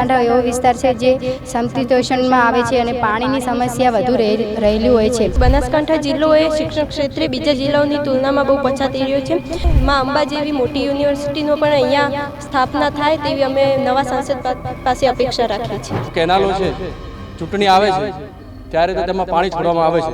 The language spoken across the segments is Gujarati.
બનાસકાંઠા એવો વિસ્તાર છે જે સમશીતોષ્ણમાં આવે છે અને પાણીની સમસ્યા વધુ રહેલી હોય છે. બનાસકાંઠા જિલ્લો એ શિક્ષણ ક્ષેત્રે બીજા જિલ્લાઓની તુલનામાં બહુ પછાત રહ્યો છે. માં અંબા જેવી મોટી યુનિવર્સિટીનો પણ અહીંયા સ્થાપના થાય તેવી અમે નવા સાંસદ પાસે અપેક્ષા રાખીએ છીએ. કેનાલો છે, ચૂંટણી આવે છે ત્યારે તો તેમાં પાણી છોડવામાં આવે છે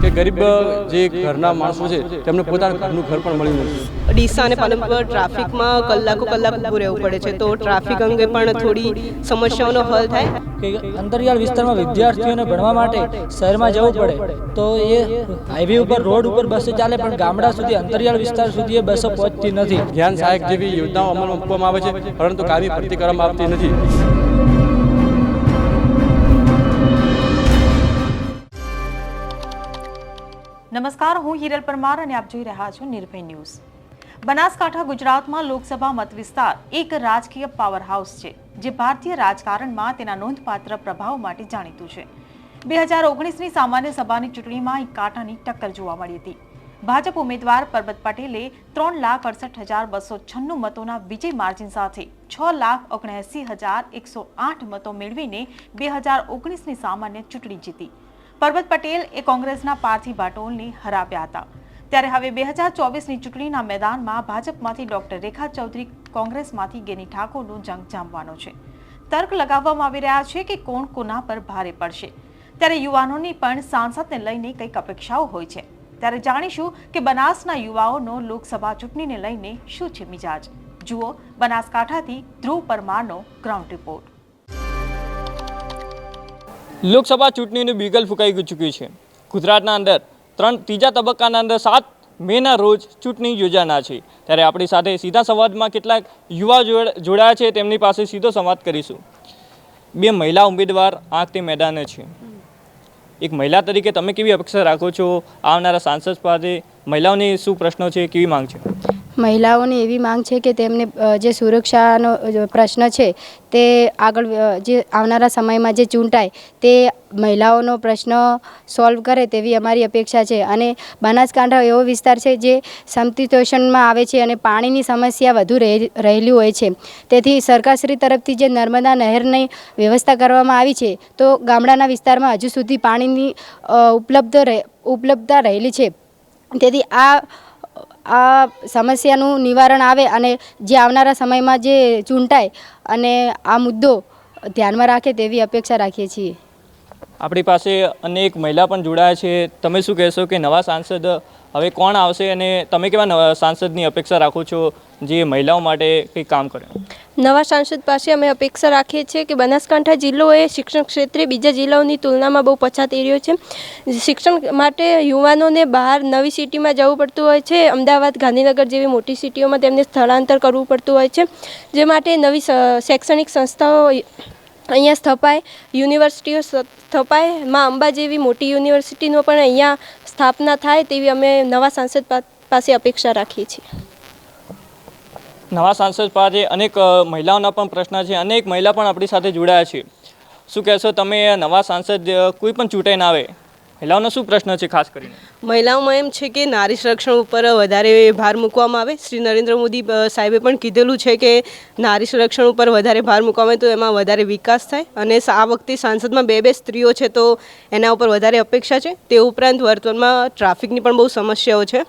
કે ગરીબ જે ઘરના માણસો છે તેમને પોતાનું ઘરનું ઘર પણ મળ્યું નથી. ડીસા અને પાલનપુર ટ્રાફિકમાં કલાક ઊભું રહેવું પડે છે, તો ટ્રાફિક અંગે પણ થોડી સમસ્યાઓનો હલ થાય. કે અંતરિયાળ વિસ્તારમાં વિદ્યાર્થીઓને ભણવા માટે શહેરમાં જવું પડે તો એ હાઈવે ઉપર રોડ ઉપર બસો ચાલે, પણ ગામડા સુધી અંતરિયાળ વિસ્તાર સુધી એ બસો પહોંચતી નથી. જ્ઞાન સહાયક જેવી યોજનાઓ અમલમાં મૂકવામાં આવે છે પરંતુ કાયમી ભરતી કરવામાં આવતી નથી. નમસ્કાર, હું હિરલ પરમાર અને આપ જોઈ રહ્યા છો નિર્ભય ન્યૂઝ. બનાસકાંઠા ગુજરાતમાં લોકસભા મત વિસ્તાર એક રાજકીય પાવર હાઉસ છે જે ભારતીય રાજકારણમાં તેના નોંધપાત્ર પ્રભાવ માટે જાણીતું છે. 2019ની સામાન્ય સભાની ચૂંટણીમાં એક કાંટાની ટક્કર જોવા મળી હતી. ભાજપ ઉમેદવાર પરબત પટેલે 3,68,296 મતોના વિજય માર્જિન સાથે 6,79,108 મતો મેળવીને 2019ની સામાન્ય ચૂંટણી જીતી. પરબત પટેલ એ કોંગ્રેસના પાર્થિવ બાટોલને હરાવ્યા હતા. ત્યારે હવે 2024ની ચૂંટણીના મેદાનમાં ભાજપમાંથી ડોક્ટર રેખા ચૌધરી, કોંગ્રેસમાંથી ગેની ઠાકોરનો જંગ જામવાનો છે. તર્ક લગાવવામાં આવી રહ્યા છે કે કોણ કોના પર ભારે પડશે. ત્યારે યુવાનોની પણ સાંસદને લઈને કંઈક અપેક્ષાઓ હોય છે. ત્યારે જાણીશું કે બનાસના યુવાઓનો લોકસભા ચૂંટણીને લઈને શું છે મિજાજ. જુઓ બનાસકાંઠાથી ધ્રુવ પરમારનો ગ્રાઉન્ડ રિપોર્ટ. લોકસભા ચૂંટણીનું બીગલ ફૂંકાઈ ચૂક્યું છે. ગુજરાતના અંદર ત્રીજા તબક્કાના અંદર 7 મેના રોજ ચૂંટણી યોજાના છે. ત્યારે આપણી સાથે સીધા સંવાદમાં કેટલાક યુવા જોડાયા છે, તેમની પાસે સીધો સંવાદ કરીશું. 2 મહિલા ઉમેદવાર આંખથી મેદાને છે. એક મહિલા તરીકે તમે કેવી અપેક્ષા રાખો છો આવનારા સાંસદ પાસે? મહિલાઓની શું પ્રશ્નો છે, કેવી માંગ છે? મહિલાઓની એવી માંગ છે કે તેમને જે સુરક્ષાનો પ્રશ્ન છે તે આગળ જે આવનારા સમયમાં જે ચૂંટાય તે મહિલાઓનો પ્રશ્ન સોલ્વ કરે તેવી અમારી અપેક્ષા છે. અને બનાસકાંઠા એવો વિસ્તાર છે જે સમશીતોષ્ણમાં આવે છે અને પાણીની સમસ્યા વધુ રહેલી હોય છે. તેથી સરકારશ્રી તરફથી જે નર્મદા નહેરની વ્યવસ્થા કરવામાં આવી છે તો ગામડાના વિસ્તારમાં હજુ સુધી પાણીની ઉપલબ્ધતા રહેલી છે. તેથી આ સમસ્યાનું નિવારણ આવે અને જે આવનારા સમયમાં જે ચૂંટાય અને આ મુદ્દો ધ્યાનમાં રાખે તેવી અપેક્ષા રાખીએ છીએ. આપણી પાસે અનેક મહિલા પણ જોડાયા છે. તમે શું કહેશો કે નવા સાંસદ હવે કોણ આવશે અને તમે કેવા નવા સાંસદની અપેક્ષા રાખો છો જે મહિલાઓ માટે કંઈક કામ કરે? નવા સાંસદ પાસે અમે અપેક્ષા રાખીએ છીએ કે બનાસકાંઠા જિલ્લો એ શિક્ષણ ક્ષેત્રે બીજા જિલ્લાઓની તુલનામાં બહુ પછાત રહ્યો છે. શિક્ષણ માટે યુવાનોને બહાર નવી સિટીમાં જવું પડતું હોય છે. અમદાવાદ, ગાંધીનગર જેવી મોટી સિટીઓમાં તેમને સ્થળાંતર કરવું પડતું હોય છે. જે માટે નવી શૈક્ષણિક સંસ્થાઓ અહીંયા સ્થપાય, યુનિવર્સિટીઓ સ્થપાય. માં અંબા જેવી મોટી યુનિવર્સિટીનો પણ અહીંયા સ્થાપના થાય તેવી અમે નવા સાંસદ પાસે અપેક્ષા રાખીએ છીએ. નવા સાંસદ પાસે અનેક મહિલાઓના પણ પ્રશ્ન છે. અનેક મહિલા પણ આપણી સાથે જોડાયા છે. શું કહેશો તમે, નવા સાંસદ કોઈ પણ ચૂંટાઈને આવે, મહિલાઓનો શું પ્રશ્ન છે ખાસ કરીને? મહિલાઓમાં એમ છે કે નારી સંરક્ષણ ઉપર વધારે ભાર મૂકવામાં આવે. શ્રી નરેન્દ્ર મોદી સાહેબે પણ કીધેલું છે કે નારી સંરક્ષણ ઉપર વધારે ભાર મૂકવામાં આવે તો એમાં વધારે વિકાસ થાય. અને આ વખતે સાંસદમાં 2 સ્ત્રીઓ છે તો એના ઉપર વધારે અપેક્ષા છે. તે ઉપરાંત વર્તમાનમાં ટ્રાફિકની પણ બહુ સમસ્યાઓ છે.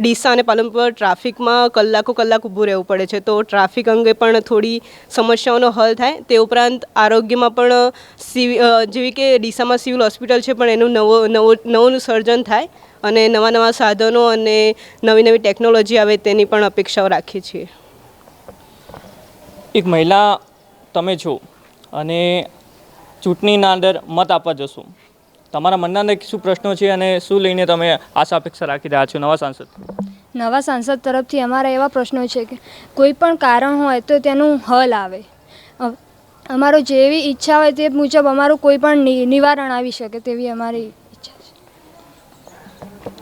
ડીસા અને પાલનપુર ટ્રાફિકમાં કલાક ઊભું રહેવું પડે છે, તો ટ્રાફિક અંગે પણ થોડી સમસ્યાઓનો હલ થાય. તે ઉપરાંત આરોગ્યમાં પણ જેવી કે ડીસામાં સિવિલ હોસ્પિટલ છે પણ એનું નવું સર્જન થાય અને નવા સાધનો અને નવી ટેકનોલોજી આવે તેની પણ અપેક્ષાઓ રાખીએ છીએ. એક મહિલા તમે છો અને ચૂંટણીના અંદર મત આપવા જશો, તમારા મનના શું પ્રશ્નો છે અને શું લઈને તમે આશા અપેક્ષા રાખી રહ્યા છો નવા સાંસદ? નવા સાંસદ તરફથી અમારા એવા પ્રશ્નો છે કે કોઈ પણ કારણ હોય તો તેનું હલ આવે. અમારો જેવી ઈચ્છા હોય તે મુજબ અમારું કોઈ પણ નિવારણ આવી શકે તેવી અમારી ઈચ્છા છે.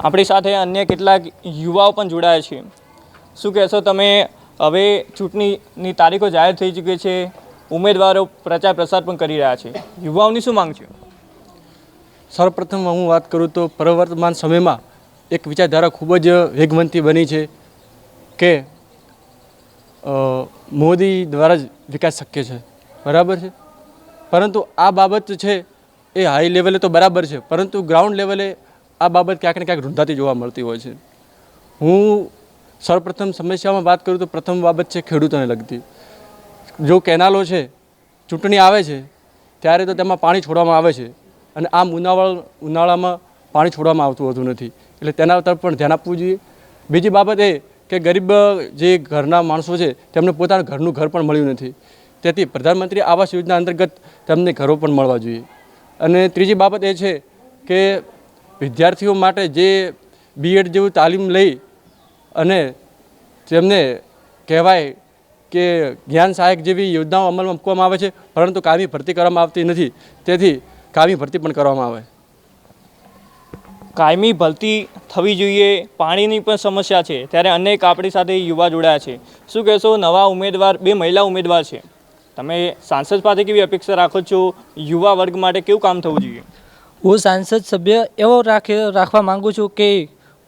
આપણી સાથે અન્ય કેટલાક યુવાઓ પણ જોડાયા છે. શું કહેશો તમે, હવે ચૂંટણીની તારીખો જાહેર થઈ ચૂકી છે, ઉમેદવારો પ્રચાર પ્રસાર પણ કરી રહ્યા છે, યુવાઓની શું માંગ છે? સર્વપ્રથમ હું વાત કરું તો પ્રવર્તમાન સમયમાં એક વિચારધારા ખૂબ જ વેગવંતી બની છે કે મોદી દ્વારા જ વિકાસ શક્ય છે, બરાબર છે. પરંતુ આ બાબત છે એ હાઈ લેવલે તો બરાબર છે, પરંતુ ગ્રાઉન્ડ લેવલે આ બાબત ક્યાંક ને ક્યાંક રૂંધાતી જોવા મળતી હોય છે. હું સૌપ્રથમ સમસ્યામાં વાત કરું તો પ્રથમ બાબત છે ખેડૂતોને લગતી. જો કેનાલો છે, ચૂંટણી આવે છે ત્યારે તો તેમાં પાણી છોડવામાં આવે છે અને આમ ઉનાળામાં પાણી છોડવામાં આવતું હોતું નથી, એટલે તેના તરફ પણ ધ્યાન આપવું જોઈએ. બીજી બાબત એ કે ગરીબ જે ઘરના માણસો છે તેમને પોતાનું ઘરનું ઘર પણ મળ્યું નથી, તેથી પ્રધાનમંત્રી આવાસ યોજના અંતર્ગત તેમને ઘરો પણ મળવા જોઈએ. અને ત્રીજી બાબત એ છે કે વિદ્યાર્થીઓ માટે જે બીએડ જેવું તાલીમ લઈ અને તેમને કહેવાય કે જ્ઞાન સહાયક જેવી યોજનાઓ અમલમાં મૂકવામાં આવે છે, પરંતુ કાયમી ભરતી કરવામાં આવતી નથી, તેથી કાયમી ભરતી પણ કરવામાં આવે. કાયમી ભરતી થવી જોઈએ. પાણીની પણ સમસ્યા છે, ત્યારે અનેક આપણી સાથે યુવા જોડાયા છે. શું કહેશો, નવા ઉમેદવાર, 2 મહિલા ઉમેદવાર છે, તમે સાંસદ પાસે કેવી અપેક્ષા રાખો છો? યુવા વર્ગ માટે કેવું કામ થવું જોઈએ? હું સાંસદ સભ્ય એવો રાખવા માગું છું કે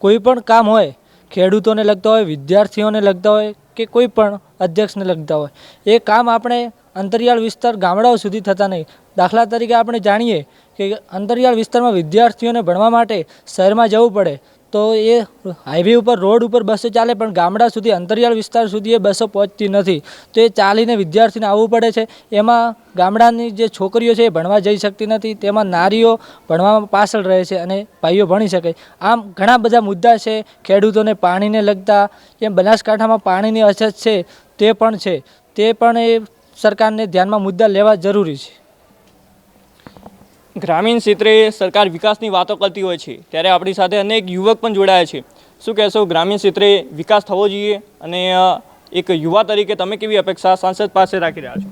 કોઈ પણ કામ હોય, ખેડૂતોને લગતા હોય, વિદ્યાર્થીઓને લગતા હોય કે કોઈ પણ અધ્યક્ષને લગતા હોય, એ કામ આપણે અંતરિયાળ વિસ્તાર ગામડાઓ સુધી થતા નહીં. દાખલા તરીકે આપણે જાણીએ કે અંતરિયાળ વિસ્તારમાં વિદ્યાર્થીઓને ભણવા માટે શહેરમાં જવું પડે તો એ હાઈવે ઉપર રોડ ઉપર બસો ચાલે, પણ ગામડા સુધી અંતરિયાળ વિસ્તાર સુધી એ બસો પહોંચતી નથી, તો એ ચાલીને વિદ્યાર્થીને આવવું પડે છે. એમાં ગામડાની જે છોકરીઓ છે એ ભણવા જઈ શકતી નથી, તેમાં નારીઓ ભણવામાં પાછળ રહે છે અને ભાઈઓ ભણી શકે. આમ ઘણા બધા મુદ્દા છે ખેડૂતોને પાણીને લગતા. એમ બનાસકાંઠામાં પાણીની અછત છે તે પણ એ સરકારને ધ્યાનમાં મુદ્દા લેવા જરૂરી છે. ગ્રામીણ ક્ષેત્રે સરકાર વિકાસની વાતો કરતી હોય છે, ત્યારે આપણી સાથે અનેક યુવક પણ જોડાયા છે. શું કહેશો, ગ્રામીણ ક્ષેત્રે વિકાસ થવો જોઈએ અને એક યુવા તરીકે તમે કેવી અપેક્ષા સાંસદ પાસે રાખી રહ્યા છો?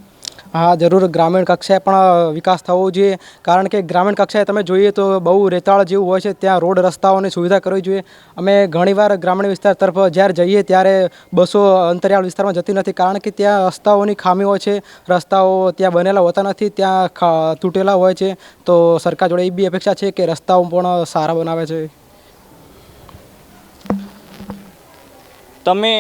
હા, જરૂર ગ્રામીણ કક્ષાએ પણ વિકાસ થવો જોઈએ, કારણ કે ગ્રામીણ કક્ષાએ તમે જોઈએ તો બહુ રેતાળ જેવું હોય છે, ત્યાં રોડ રસ્તાઓની સુવિધા કરવી જોઈએ. અમે ઘણીવાર ગ્રામીણ વિસ્તાર તરફ જ્યારે જઈએ ત્યારે બસો અંતરિયાળ વિસ્તારમાં જતી નથી, કારણ કે ત્યાં રસ્તાઓની ખામી હોય છે, રસ્તાઓ ત્યાં બનેલા હોતા નથી, ત્યાં તૂટેલા હોય છે. તો સરકાર જોડે એ બી અપેક્ષા છે કે રસ્તાઓ પણ સારા બનાવે છે. તમે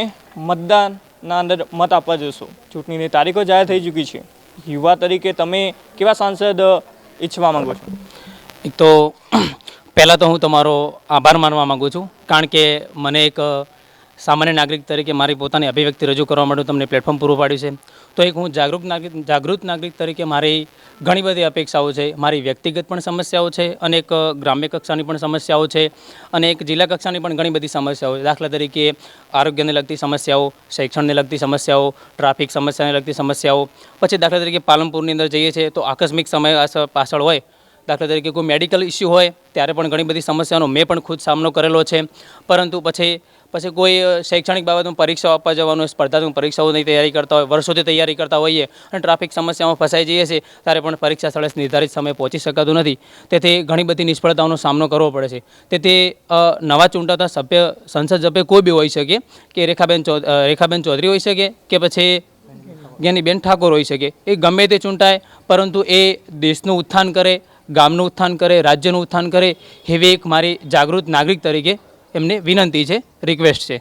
મતદાનના અંદર મત આપવા જશો, ચૂંટણીની તારીખો જાહેર થઈ ચૂકી છે, યુવા તરીકે તમે કેવા સાંસદ ઈચ્છવા માંગો છો? એક તો પહેલાં તો હું તમારો આભાર માનવા માગું છું, કારણ કે મને એક સામાન્ય નાગરિક તરીકે મારી પોતાની અભિવ્યક્તિ રજૂ કરવા માટે તમને પ્લેટફોર્મ પૂરું પાડ્યું છે. તો એક હું જાગૃત નાગરિક તરીકે મારી ઘણી બધી અપેક્ષાઓ છે. મારી વ્યક્તિગત પણ સમસ્યાઓ છે, અને એક ગ્રામ્ય કક્ષાની પણ સમસ્યાઓ છે, અને એક જિલ્લા કક્ષાની પણ ઘણી બધી સમસ્યાઓ છે. દાખલા તરીકે આરોગ્યને લગતી સમસ્યાઓ, શિક્ષણને લગતી સમસ્યાઓ, ટ્રાફિક સમસ્યાને લગતી સમસ્યાઓ. પછી દાખલા તરીકે પાલનપુરની અંદર જઈએ છીએ તો આકસ્મિક સમય પાછળ હોય, દાખલા તરીકે કોઈ મેડિકલ ઇસ્યુ હોય ત્યારે પણ ઘણી બધી સમસ્યાનો મેં પણ ખુદ સામનો કરેલો છે. પરંતુ પછી કોઈ શૈક્ષણિક બાબતમાં પરીક્ષાઓ આપવા જવાનું હોય, સ્પર્ધાત્મક પરીક્ષાઓની તૈયારી કરતા હોય, વર્ષોથી તૈયારી કરતા હોઈએ અને ટ્રાફિક સમસ્યામાં ફસાઈ જઈએ છીએ, ત્યારે પણ પરીક્ષા સ્થળે નિર્ધારિત સમયે પહોંચી શકાતું નથી. તેથી ઘણી બધી નિષ્ફળતાઓનો સામનો કરવો પડે છે. તેથી નવા ચૂંટાતા સંસદ સભ્ય કોઈ બી હોઈ શકે, કે રેખાબેન ચૌધરી હોઈ શકે કે પછી જ્ઞાનીબેન ઠાકોર હોઈ શકે, એ ગમે તે ચૂંટાય, પરંતુ એ દેશનું ઉત્થાન કરે, ગામનું ઉત્થાન કરે, રાજ્યનું ઉત્થાન કરે, એવી એક મારી જાગૃત નાગરિક તરીકે એમને વિનંતી છે, રિક્વેસ્ટ છે.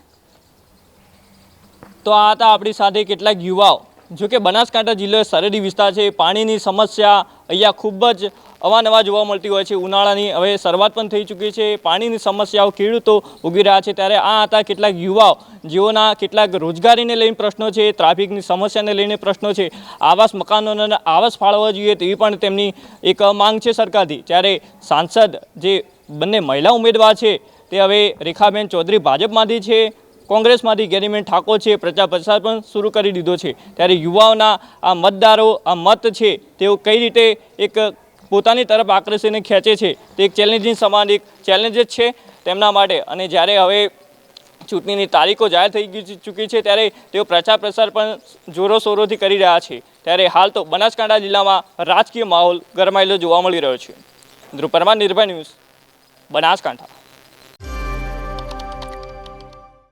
તો આ હતા આપણી સાથે કેટલાક યુવાઓ. જો કે બનાસકાંઠા જિલ્લો સરહદી વિસ્તાર છે, પાણીની સમસ્યા અહીંયા ખૂબ જ અવાનવા જોવા મળતી હોય છે. ઉનાળાની હવે શરૂઆત પણ થઈ ચૂકી છે, પાણીની સમસ્યાઓ ખેડૂતો ભોગવી રહ્યા છે. ત્યારે આ હતા કેટલાક યુવાઓ જેઓના કેટલાક રોજગારીને લઈને પ્રશ્નો છે, ટ્રાફિકની સમસ્યાને લઈને પ્રશ્નો છે, આવાસ મકાનોને આવાસ ફાળવવા જોઈએ તેવી પણ તેમની એક માંગ છે સરકારથી. ત્યારે સાંસદ જે બંને મહિલા ઉમેદવાર છે તે હવે રેખાબેન ચૌધરી ભાજપમાંથી છે, કોંગ્રેસમાંથી જ્ઞાનીબેન ઠાકોર છે, પ્રચાર પ્રસાર પણ શરૂ કરી દીધો છે. ત્યારે યુવાઓના આ મતદારો આ મત છે તેઓ કઈ રીતે એક પોતાની તરફ આકર્ષીને ખેંચે છે તે એક ચેલેન્જિંગ સમાન એક ચેલેન્જ જ છે તેમના માટે. અને જ્યારે હવે ચૂંટણીની તારીખો જાહેર થઈ ચૂકી છે ત્યારે તેઓ પ્રચાર પ્રસાર પણ જોરોશોરોથી કરી રહ્યા છે. ત્યારે હાલ તો બનાસકાંઠા જિલ્લામાં રાજકીય માહોલ ગરમાયેલો જોવા મળી રહ્યો છે. ધ્રુવ પરમાર, નિર્ભય ન્યૂઝ, બનાસકાંઠા.